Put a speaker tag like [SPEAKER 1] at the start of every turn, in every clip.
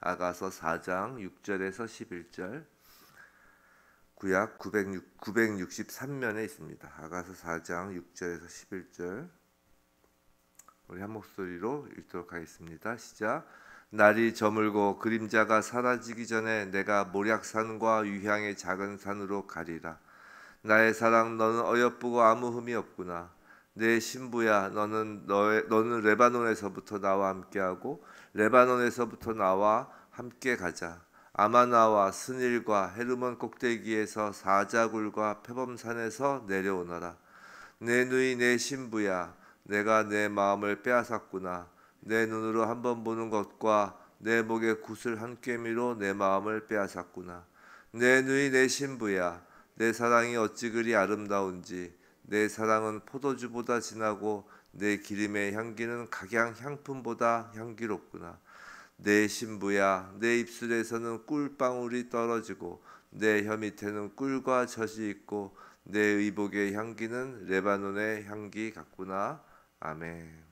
[SPEAKER 1] 아가서 4장 6절에서 11절. 구약 963면에 있습니다. 아가서 4장 6절에서 11절. 우리 한 목소리로 읽도록 하겠습니다. 시작. 날이 저물고 그림자가 사라지기 전에 내가 모략산과 유향의 작은 산으로 가리라. 나의 사랑, 너는 어여쁘고 아무 흠이 없구나. 내 신부야, 너는 레바논에서부터 나와 함께하고 레바논에서부터 나와 함께 가자. 아마나와 스닐과 헤르몬 꼭대기에서 사자굴과 표범산에서 내려오너라. 내 누이 내 신부야, 내가 내 마음을 빼앗았구나. 내 눈으로 한번 보는 것과 내 목의 굿을 한 꿰미로 내 마음을 빼앗았구나. 내 누이 내 신부야, 내 사랑이 어찌 그리 아름다운지. 내 사랑은 포도주보다 진하고 내 기름의 향기는 각양 향품보다 향기롭구나. 내 신부야, 내 입술에서는 꿀방울이 떨어지고 내 혀 밑에는 꿀과 젖이 있고 내 의복의 향기는 레바논의 향기 같구나. 아멘.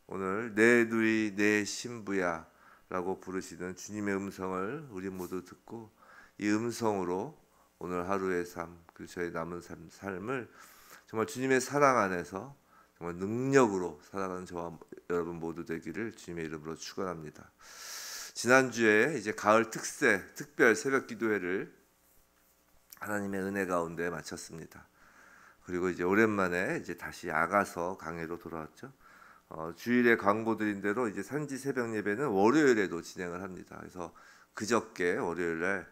[SPEAKER 1] 오늘 내 누이 내 신부야 라고 부르시는 주님의 음성을 우리 모두 듣고 이 음성으로 오늘 하루의 삶, 그리고 저희 남은 삶을 정말 주님의 사랑 안에서 정말 능력으로 살아가는 저와 여러분 모두 되기를 주님의 이름으로 축원합니다. 지난주에 이제 가을 특별 새벽 기도회를 하나님의 은혜 가운데 마쳤습니다. 그리고 이제 오랜만에 이제 다시 아가서 강해로 돌아왔죠. 주일에 광고드린 대로 이제 산지 새벽 예배는 월요일에도 진행을 합니다. 그래서 그저께 월요일에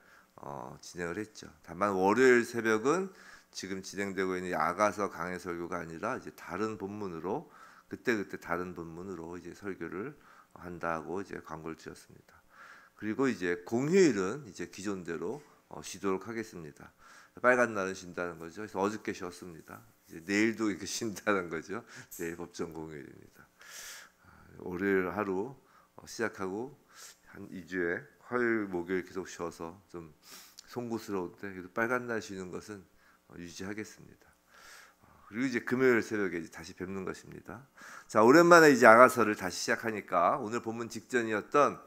[SPEAKER 1] 진행을 했죠. 다만 월요일 새벽은 지금 진행되고 있는 아가서 강해 설교가 아니라 이제 다른 본문으로 그때 다른 본문으로 이제 설교를 한다고 이제 광고를 드렸습니다. 그리고 이제 공휴일은 이제 기존대로 쉬도록 하겠습니다. 빨간 날은 쉰다는 거죠. 그래서 어저께 쉬었습니다. 이제 내일도 이렇게 쉰다는 거죠. 내일 법정 공휴일입니다. 월요일 하루 시작하고 한 2주에 화요일, 목요일 계속 쉬어서 좀 송구스러운데 그래도 빨간 날 쉬는 것은 유지하겠습니다. 그리고 이제 금요일 새벽에 이제 다시 뵙는 것입니다. 자, 오랜만에 이제 아가서를 다시 시작하니까 오늘 본문 직전이었던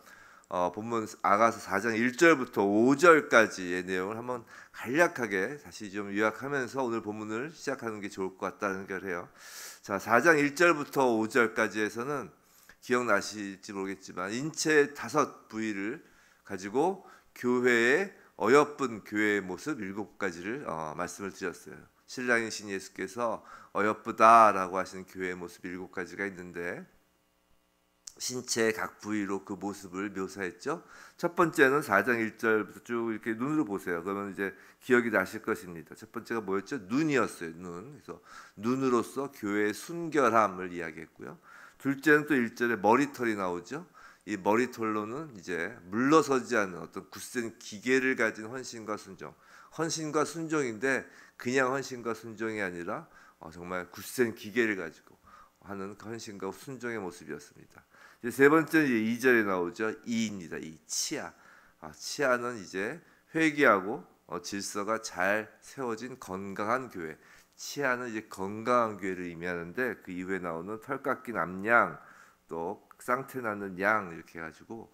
[SPEAKER 1] 본문 아가서 4장 1절부터 5절까지의 내용을 한번 간략하게 다시 좀 요약하면서 오늘 본문을 시작하는 게 좋을 것 같다는 생각을 해요. 자, 4장 1절부터 5절까지에서는 기억나실지 모르겠지만 인체 5부위를 가지고 교회의 어여쁜 교회의 모습 7가지를 말씀을 드렸어요. 신랑이신 예수께서 어여쁘다라고 하시는 교회의 모습 7가지가 있는데 신체의 각 부위로 그 모습을 묘사했죠. 첫 번째는 4장 1절부터 쭉 이렇게 눈으로 보세요. 그러면 이제 기억이 나실 것입니다. 첫 번째가 뭐였죠? 눈이었어요. 눈. 그래서 눈으로서 교회의 순결함을 이야기했고요. 둘째는 또 1절에 머리털이 나오죠. 이 머리털로는 이제 물러서지 않는 어떤 굳센 기계를 가진 헌신과 순종. 헌신과 순종인데 그냥 헌신과 순종이 아니라 정말 굳센 기계를 가지고 하는 그 헌신과 순종의 모습이었습니다. 이제 세 번째는 이제 2절에 나오죠. 이입니다. 이 치아. 치아는 이제 회개하고 질서가 잘 세워진 건강한 교회. 치아는 이제 건강한 교회를 의미하는데 그 이후에 나오는 털 깎인 암양 또 쌍태 나는 양 이렇게 해가지고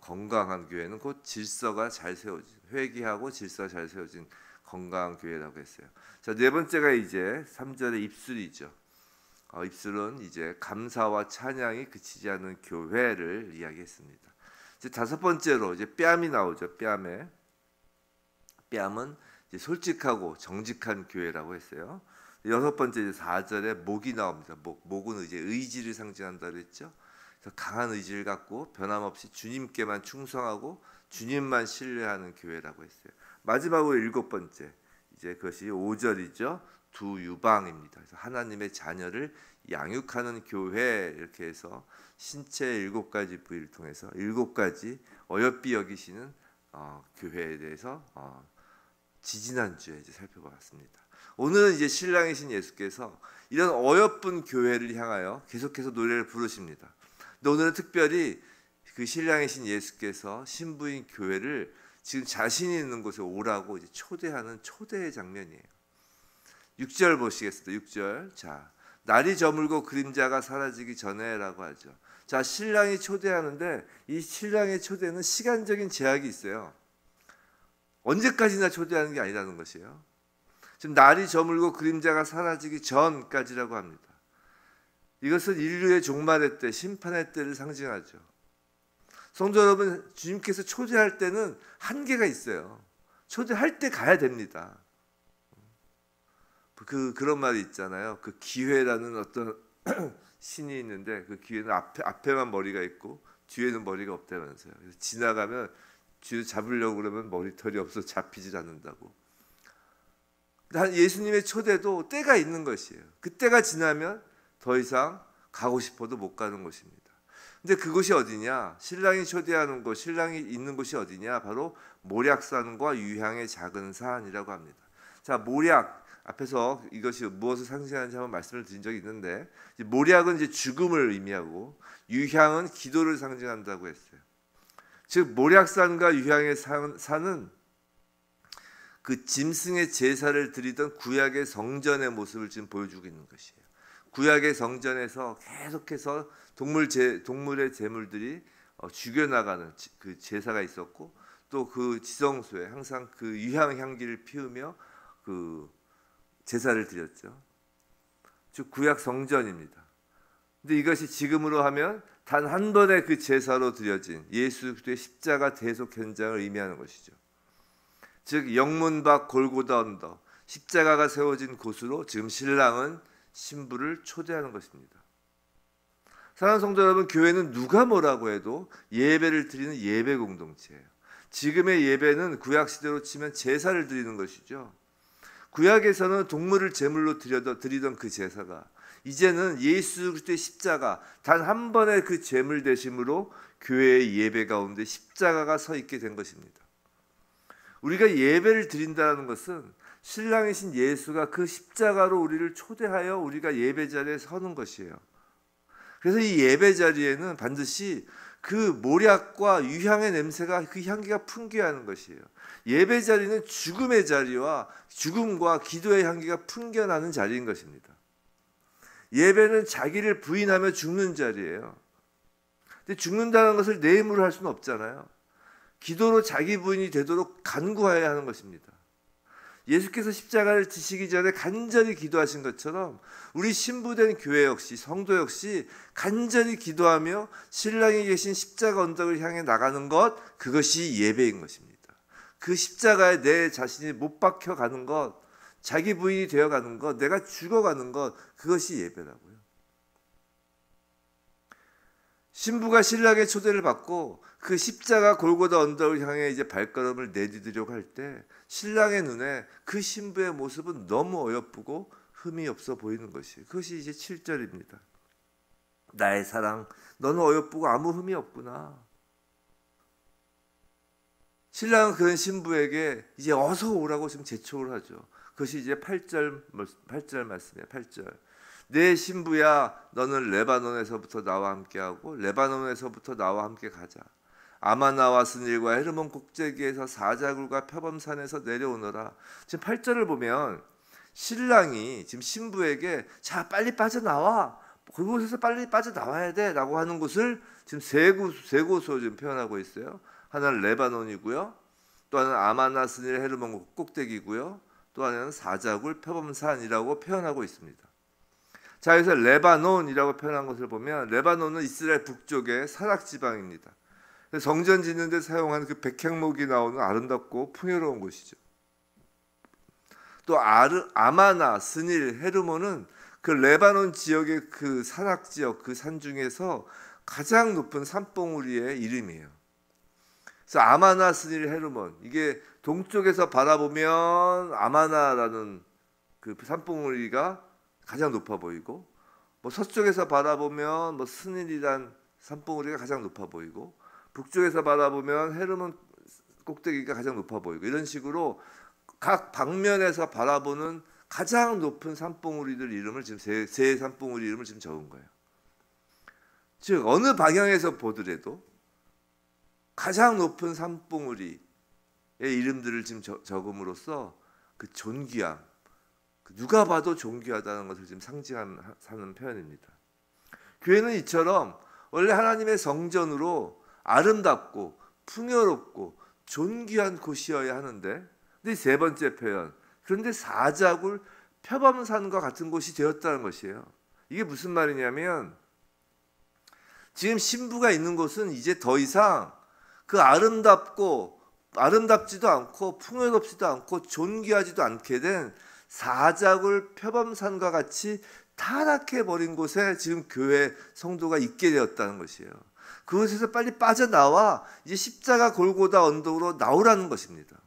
[SPEAKER 1] 건강한 교회는 곧 질서가 잘 세워진 회개하고 질서가 잘 세워진 건강한 교회라고 했어요. 자, 네 번째가 이제 3절의 입술이죠. 입술은 이제 감사와 찬양이 그치지 않는 교회를 이야기했습니다. 이제 다섯 번째로 이제 뺨이 나오죠. 뺨은 이제 솔직하고 정직한 교회라고 했어요. 여섯 번째 이제 4절에 목이 나옵니다. 목은 이제 의지를 상징한다고 했죠. 그래서 강한 의지를 갖고 변함없이 주님께만 충성하고 주님만 신뢰하는 교회라고 했어요. 마지막으로 일곱 번째 이제 그것이 5절이죠. 두 유방입니다. 그래서 하나님의 자녀를 양육하는 교회 이렇게 해서 신체의 7가지 부위를 통해서 7가지 어여삐 여기시는 교회에 대해서 지지난주에 이제 살펴봤습니다. 오늘은 이제 신랑이신 예수께서 이런 어여쁜 교회를 향하여 계속해서 노래를 부르십니다. 근데 오늘은 특별히 그 신랑이신 예수께서 신부인 교회를 지금 자신이 있는 곳에 오라고 이제 초대하는 초대의 장면이에요. 6절 보시겠습니다. 6절. 자, 날이 저물고 그림자가 사라지기 전에라고 하죠. 자, 신랑이 초대하는데 이 신랑의 초대는 시간적인 제약이 있어요. 언제까지나 초대하는 게 아니라는 것이에요. 지금 날이 저물고 그림자가 사라지기 전까지라고 합니다. 이것은 인류의 종말의 때, 심판의 때를 상징하죠. 성도 여러분, 주님께서 초대할 때는 한계가 있어요. 초대할 때 가야 됩니다. 그런 말이 있잖아요. 그 기회라는 어떤 신이 있는데 그 기회는 앞에만 머리가 있고 뒤에는 머리가 없다면서요. 그래서 지나가면 뒤를 잡으려고 그러면 머리털이 없어서 잡히질 않는다고. 예수님의 초대도 때가 있는 것이에요. 그 때가 지나면 더 이상 가고 싶어도 못 가는 곳입니다. 근데 그곳이 어디냐? 신랑이 초대하는 곳, 신랑이 있는 곳이 어디냐? 바로 모략산과 유향의 작은 산이라고 합니다. 자, 모략 앞에서 이것이 무엇을 상징하는지 한번 말씀을 드린 적이 있는데, 모략은 이제 죽음을 의미하고 유향은 기도를 상징한다고 했어요. 즉 모략산과 유향의 산은 그 짐승의 제사를 드리던 구약의 성전의 모습을 지금 보여주고 있는 것이에요. 구약의 성전에서 계속해서 동물의 제물들이 죽여나가는 그 제사가 있었고, 또 그 지성소에 항상 그 유향 향기를 피우며 그 제사를 드렸죠. 즉 구약 성전입니다. 근데 이것이 지금으로 하면 단 한 번의 그 제사로 드려진 예수 그리스도의 십자가 대속 현장을 의미하는 것이죠. 즉 영문 밖 골고다 언덕, 십자가가 세워진 곳으로 지금 신랑은 신부를 초대하는 것입니다. 사랑하는 성도 여러분, 교회는 누가 뭐라고 해도 예배를 드리는 예배 공동체예요. 지금의 예배는 구약 시대로 치면 제사를 드리는 것이죠. 구약에서는 동물을 제물로 드리던 그 제사가 이제는 예수 그리스도의 십자가, 단 한 번의 그 제물 대심으로 교회의 예배 가운데 십자가가 서 있게 된 것입니다. 우리가 예배를 드린다는 것은 신랑이신 예수가 그 십자가로 우리를 초대하여 우리가 예배 자리에 서는 것이에요. 그래서 이 예배 자리에는 반드시 그 모략과 유향의 냄새가, 그 향기가 풍겨야 하는 것이에요. 예배 자리는 죽음의 자리와 죽음과 기도의 향기가 풍겨나는 자리인 것입니다. 예배는 자기를 부인하며 죽는 자리예요. 근데 죽는다는 것을 내 힘으로 할 수는 없잖아요. 기도로 자기 부인이 되도록 간구해야 하는 것입니다. 예수께서 십자가를 지시기 전에 간절히 기도하신 것처럼 우리 신부된 교회 역시, 성도 역시 간절히 기도하며 신랑이 계신 십자가 언덕을 향해 나가는 것, 그것이 예배인 것입니다. 그 십자가에 내 자신이 못 박혀 가는 것, 자기 부인이 되어 가는 것, 내가 죽어가는 것, 그것이 예배라고요. 신부가 신랑의 초대를 받고 그 십자가 골고다 언덕을 향해 이제 발걸음을 내디디려고 할 때 신랑의 눈에 그 신부의 모습은 너무 어여쁘고 흠이 없어 보이는 것이, 그것이 이제 7절입니다. 나의 사랑, 너는 어여쁘고 아무 흠이 없구나. 신랑은 그런 신부에게 이제 어서 오라고 지금 재촉을 하죠. 그것이 이제 8절 말씀이에요. 8절. 내 신부야, 너는 레바논에서부터 나와 함께하고 레바논에서부터 나와 함께 가자. 아마나와 스닐과 헤르몬 꼭대기에서 사자굴과 표범산에서 내려오너라. 지금 8절을 보면 신랑이 지금 신부에게 자 빨리 빠져나와, 그곳에서 빨리 빠져나와야 돼 라고 하는 곳을 지금 세 곳으로 지금 표현하고 있어요. 하나는 레바논이고요, 또 하나는 아마나 스닐 헤르몬 꼭대기고요, 또 하나는 사자굴 표범산이라고 표현하고 있습니다. 자, 여기서 레바논이라고 표현한 것을 보면 레바논은 이스라엘 북쪽의 사락 지방입니다. 성전 짓는 데 사용한 그 백향목이 나오는 아름답고 풍요로운 곳이죠. 또 아마나, 스닐, 헤르몬은 그 레바논 지역의 그 산악 지역, 그 산 중에서 가장 높은 산봉우리의 이름이에요. 그래서 아마나, 스닐, 헤르몬, 이게 동쪽에서 바라보면 아마나라는 그 산봉우리가 가장 높아 보이고, 뭐 서쪽에서 바라보면 뭐 스닐이란 산봉우리가 가장 높아 보이고, 북쪽에서 바라보면 헤르몬 꼭대기가 가장 높아 보이고, 이런 식으로 각 방면에서 바라보는 가장 높은 산봉우리들 이름을 지금 세 산봉우리 이름을 지금 적은 거예요. 즉 어느 방향에서 보더라도 가장 높은 산봉우리의 이름들을 지금 적음으로써 그 존귀함, 누가 봐도 존귀하다는 것을 지금 상징하는 표현입니다. 교회는 이처럼 원래 하나님의 성전으로 아름답고 풍요롭고 존귀한 곳이어야 하는데, 근데 세 번째 표현, 그런데 사자굴 표범산과 같은 곳이 되었다는 것이에요. 이게 무슨 말이냐면, 지금 신부가 있는 곳은 이제 더 이상 그 아름답지도 않고 풍요롭지도 않고 존귀하지도 않게 된 사자굴 표범산과 같이 타락해 버린 곳에 지금 교회 성도가 있게 되었다는 것이에요. 그곳에서 빨리 빠져나와 이제 십자가 골고다 언덕으로 나오라는 것입니다.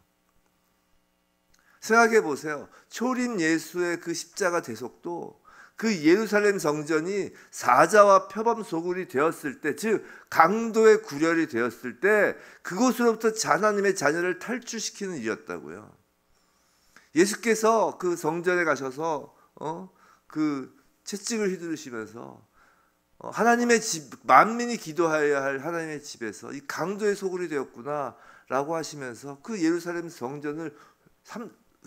[SPEAKER 1] 생각해 보세요. 초림 예수의 그 십자가 대속도 그 예루살렘 성전이 사자와 표범 소굴이 되었을 때, 즉 강도의 구렬이 되었을 때 그곳으로부터 하나님의 자녀를 탈출시키는 일이었다고요. 예수께서 그 성전에 가셔서 그 채찍을 휘두르시면서 하나님의 집, 만민이 기도하여야 할 하나님의 집에서 이 강도의 소굴이 되었구나라고 하시면서 그 예루살렘 성전을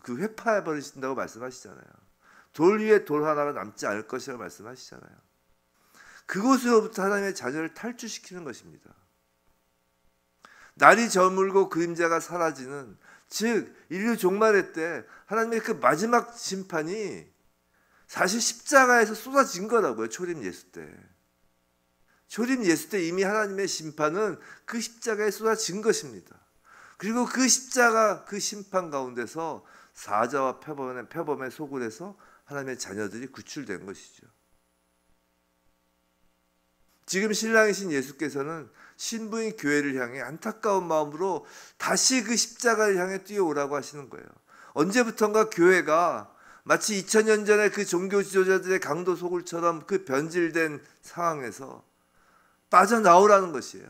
[SPEAKER 1] 회파해 버리신다고 말씀하시잖아요. 돌 위에 돌 하나가 남지 않을 것이라고 말씀하시잖아요. 그곳으로부터 하나님의 자녀를 탈출시키는 것입니다. 날이 저물고 그림자가 사라지는, 즉 인류 종말의 때 하나님의 그 마지막 심판이 사실 십자가에서 쏟아진 거라고요. 초림 예수 때. 초림 예수 때 이미 하나님의 심판은 그 십자가에 쏟아진 것입니다. 그리고 그 십자가 그 심판 가운데서 사자와 표범의 소굴에서 하나님의 자녀들이 구출된 것이죠. 지금 신랑이신 예수께서는 신부인 교회를 향해 안타까운 마음으로 다시 그 십자가를 향해 뛰어오라고 하시는 거예요. 언제부턴가 교회가 마치 2000년 전에 그 종교 지도자들의 강도 소굴처럼 그 변질된 상황에서 빠져나오라는 것이에요.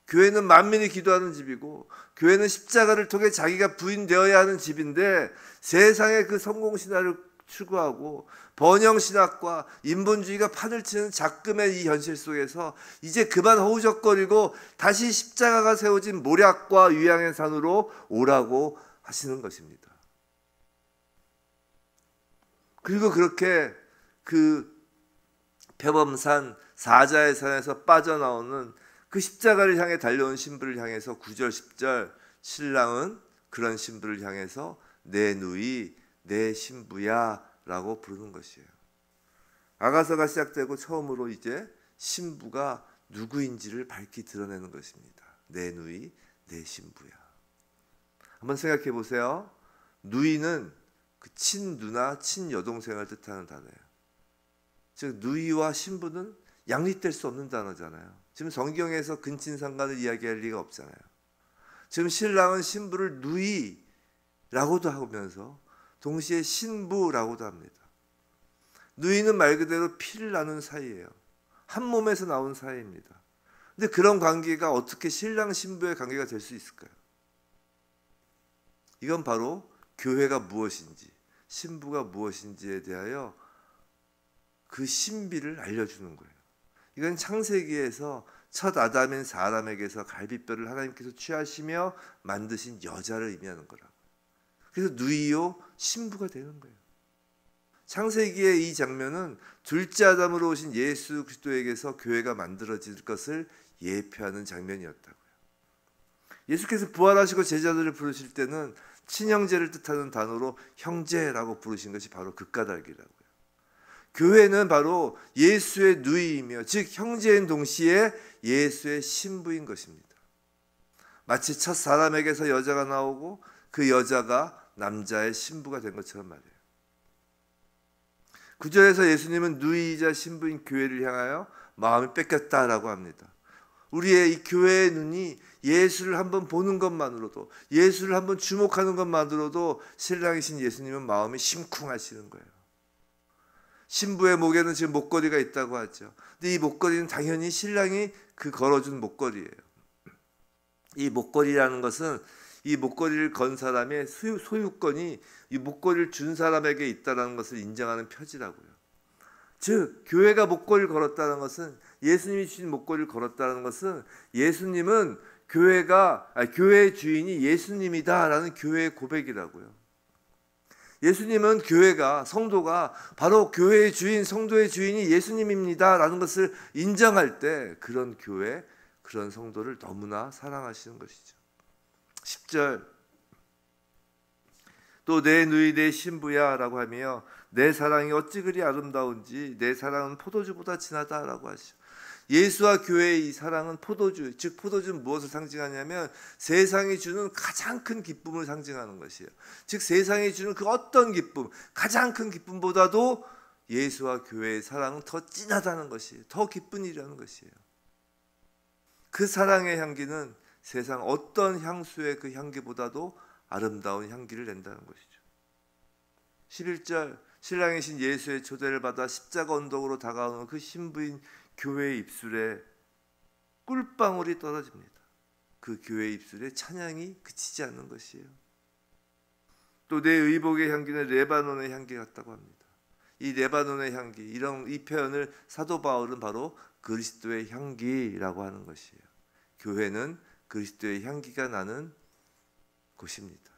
[SPEAKER 1] 교회는 만민이 기도하는 집이고, 교회는 십자가를 통해 자기가 부인되어야 하는 집인데, 세상의 그 성공신화를 추구하고 번영신학과 인본주의가 판을 치는 작금의 이 현실 속에서 이제 그만 허우적거리고 다시 십자가가 세워진 모략과 유양의 산으로 오라고 하시는 것입니다. 그리고 그렇게 그 표범산 사자의 산에서 빠져나오는 그 십자가를 향해 달려온 신부를 향해서 9절 10절 신랑은 그런 신부를 향해서 내 누이 내 신부야 라고 부르는 것이에요. 아가서가 시작되고 처음으로 이제 신부가 누구인지를 밝히 드러내는 것입니다. 내 누이 내 신부야. 한번 생각해 보세요. 누이는 그 친누나 친여동생을 뜻하는 단어예요. 즉 누이와 신부는 양립될 수 없는 단어잖아요. 지금 성경에서 근친상간을 이야기할 리가 없잖아요. 지금 신랑은 신부를 누이라고도 하면서 동시에 신부라고도 합니다. 누이는 말 그대로 피를 나눈 사이예요. 한 몸에서 나온 사이입니다. 근데 그런 관계가 어떻게 신랑 신부의 관계가 될 수 있을까요? 이건 바로 교회가 무엇인지, 신부가 무엇인지에 대하여 그 신비를 알려주는 거예요. 이건 창세기에서 첫 아담인 사람에게서 갈빗뼈를 하나님께서 취하시며 만드신 여자를 의미하는 거라고. 그래서 누이요 신부가 되는 거예요. 창세기의 이 장면은 둘째 아담으로 오신 예수 그리스도에게서 교회가 만들어질 것을 예표하는 장면이었다고요. 예수께서 부활하시고 제자들을 부르실 때는 친형제를 뜻하는 단어로 형제라고 부르신 것이 바로 그 까닭이라고요. 교회는 바로 예수의 누이이며, 즉 형제인 동시에 예수의 신부인 것입니다. 마치 첫 사람에게서 여자가 나오고 그 여자가 남자의 신부가 된 것처럼 말이에요. 9절에서 예수님은 누이이자 신부인 교회를 향하여 마음이 뺏겼다라고 합니다. 우리의 이 교회의 눈이 예수를 한번 보는 것만으로도, 예수를 한번 주목하는 것만으로도 신랑이신 예수님은 마음이 심쿵하시는 거예요. 신부의 목에는 지금 목걸이가 있다고 하죠. 근데 이 목걸이는 당연히 신랑이 그 걸어준 목걸이에요. 이 목걸이라는 것은 이 목걸이를 건 사람의 소유권이 이 목걸이를 준 사람에게 있다는 것을 인정하는 표지라고요. 즉 교회가 목걸이를 걸었다는 것은, 예수님이 주신 목걸이를 걸었다는 것은 예수님은 교회의 주인이 예수님이다라는 교회의 고백이라고요. 예수님은 교회가, 성도가 바로 교회의 주인, 성도의 주인이 예수님입니다 라는 것을 인정할 때 그런 교회, 그런 성도를 너무나 사랑하시는 것이죠. 10절, 또 내 누이 내 신부야 라고 하며 내 사랑이 어찌 그리 아름다운지 내 사랑은 포도주보다 진하다 라고 하시죠. 예수와 교회의 이 사랑은 포도주, 즉 포도주는 무엇을 상징하냐면 세상이 주는 가장 큰 기쁨을 상징하는 것이에요. 즉 세상이 주는 그 어떤 기쁨, 가장 큰 기쁨보다도 예수와 교회의 사랑은 더 진하다는 것이에요. 더 기쁜 일이라는 것이에요. 그 사랑의 향기는 세상 어떤 향수의 그 향기보다도 아름다운 향기를 낸다는 것이죠. 11절, 신랑이신 예수의 초대를 받아 십자가 언덕으로 다가오는 그 신부인 교회의 입술에 꿀방울이 떨어집니다. 그 교회의 입술에 찬양이 그치지 않는 것이에요. 또 내 의복의 향기는 레바논의 향기 같다고 합니다. 이 레바논의 향기, 이 표현을 사도 바울은 바로 그리스도의 향기라고 하는 것이에요. 교회는 그리스도의 향기가 나는 곳입니다.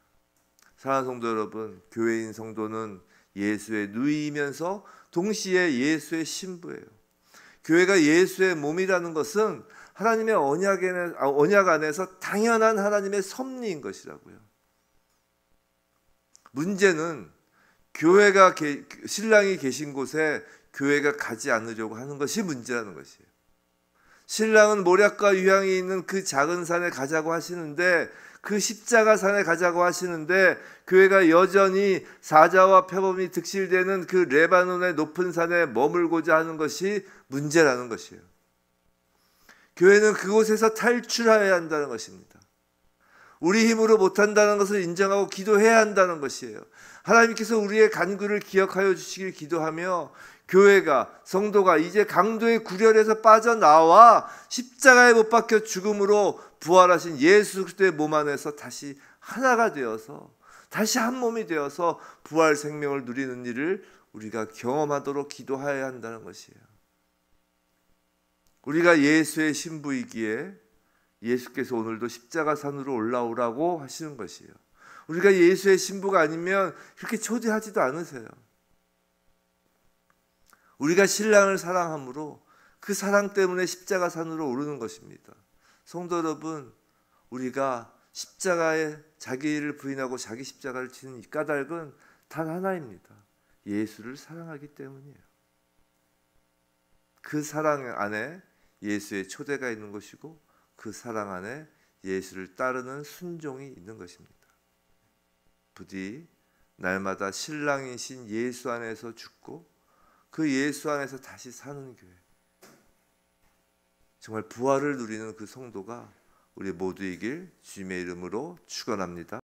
[SPEAKER 1] 사랑하는 성도 여러분, 교회인 성도는 예수의 누이이면서 동시에 예수의 신부예요. 교회가 예수의 몸이라는 것은 하나님의 언약 안에서 당연한 하나님의 섭리인 것이라고요. 문제는 교회가 신랑이 계신 곳에 교회가 가지 않으려고 하는 것이 문제라는 것이에요. 신랑은 모략과 유향이 있는 그 작은 산에 가자고 하시는데, 그 십자가 산에 가자고 하시는데 교회가 여전히 사자와 표범이 득실되는 그 레바논의 높은 산에 머물고자 하는 것이 문제라는 것이에요. 교회는 그곳에서 탈출해야 한다는 것입니다. 우리 힘으로 못한다는 것을 인정하고 기도해야 한다는 것이에요. 하나님께서 우리의 간구를 기억하여 주시길 기도하며 교회가, 성도가 이제 강도의 구렬에서 빠져나와 십자가에 못 박혀 죽음으로 부활하신 예수 그리스도의 몸 안에서 다시 하나가 되어서, 다시 한 몸이 되어서 부활 생명을 누리는 일을 우리가 경험하도록 기도해야 한다는 것이에요. 우리가 예수의 신부이기에 예수께서 오늘도 십자가 산으로 올라오라고 하시는 것이에요. 우리가 예수의 신부가 아니면 그렇게 초대하지도 않으세요. 우리가 신랑을 사랑함으로 그 사랑 때문에 십자가 산으로 오르는 것입니다. 성도 여러분, 우리가 십자가에 자기를 부인하고 자기 십자가를 치는 이 까닭은 단 하나입니다. 예수를 사랑하기 때문이에요. 그 사랑 안에 예수의 초대가 있는 것이고 그 사랑 안에 예수를 따르는 순종이 있는 것입니다. 부디 날마다 신랑이신 예수 안에서 죽고 그 예수 안에서 다시 사는 교회, 정말 부활을 누리는 그 성도가 우리 모두이길 주님의 이름으로 축원합니다.